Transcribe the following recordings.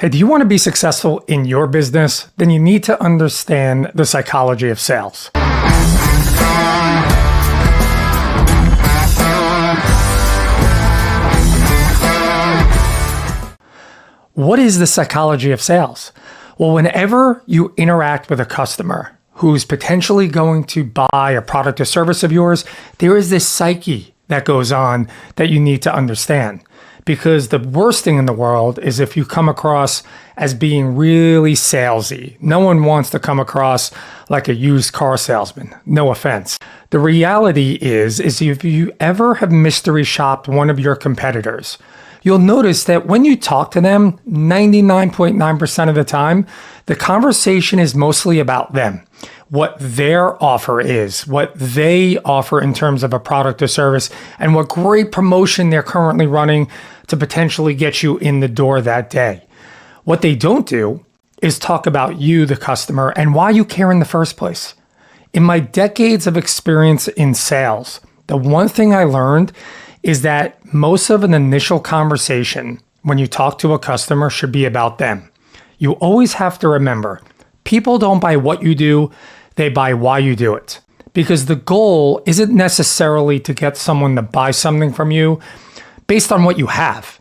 Hey, do you want to be successful in your business? Then you need to understand the psychology of sales. What is the psychology of sales? Well, whenever you interact with a customer who's potentially going to buy a product or service of yours, there is this psyche that goes on that you need to understand. Because the worst thing in the world is if you come across as being really salesy. No one wants to come across like a used car salesman. No offense. The reality is if you ever have mystery shopped one of your competitors, you'll notice that when you talk to them, 99.9% of the time, the conversation is mostly about them. What their offer is, what they offer in terms of a product or service, and what great promotion they're currently running to potentially get you in the door that day. What they don't do is talk about you, the customer, and why you care in the first place. In my decades of experience in sales, the one thing I learned is that most of an initial conversation when you talk to a customer should be about them. You always have to remember, people don't buy what you do, they buy why you do it. Because the goal isn't necessarily to get someone to buy something from you based on what you have.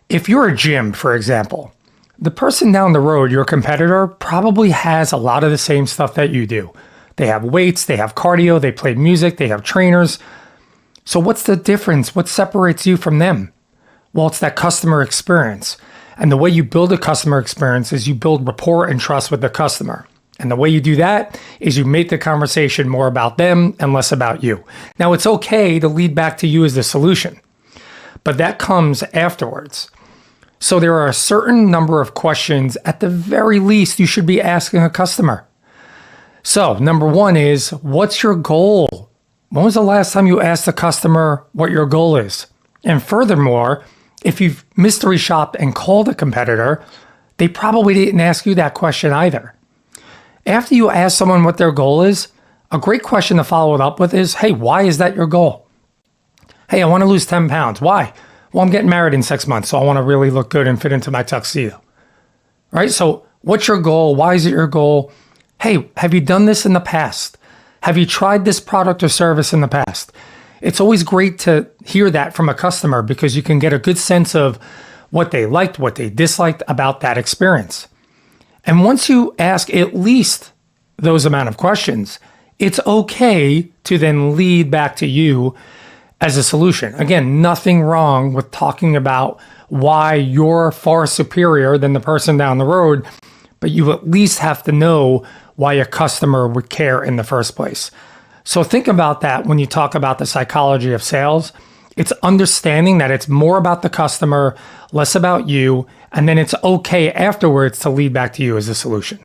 If you're a gym, for example, the person down the road, your competitor, probably has a lot of the same stuff that you do. They have weights, they have cardio, they play music, they have trainers. So what's the difference? What separates you from them? Well, it's that customer experience. And the way you build a customer experience is you build rapport and trust with the customer. And the way you do that is you make the conversation more about them and less about you. Now, it's okay to lead back to you as the solution, but that comes afterwards. So there are a certain number of questions, at the very least, you should be asking a customer. So number one is, what's your goal? When was the last time you asked the customer what your goal is? And furthermore, if you've mystery shopped and called a competitor, they probably didn't ask you that question either. After you ask someone what their goal is, a great question to follow it up with is, hey, why is that your goal? Hey, I want to lose 10 pounds. Why? Well, I'm getting married in 6 months, so I want to really look good and fit into my tuxedo. Right? So what's your goal? Why is it your goal? Hey, have you done this in the past? Have you tried this product or service in the past? It's always great to hear that from a customer because you can get a good sense of what they liked, what they disliked about that experience. And once you ask at least those amount of questions, it's okay to then lead back to you as a solution. Again, nothing wrong with talking about why you're far superior than the person down the road, but you at least have to know why a customer would care in the first place. So think about that when you talk about the psychology of sales. It's understanding that it's more about the customer, less about you, and then it's okay afterwards to lead back to you as a solution.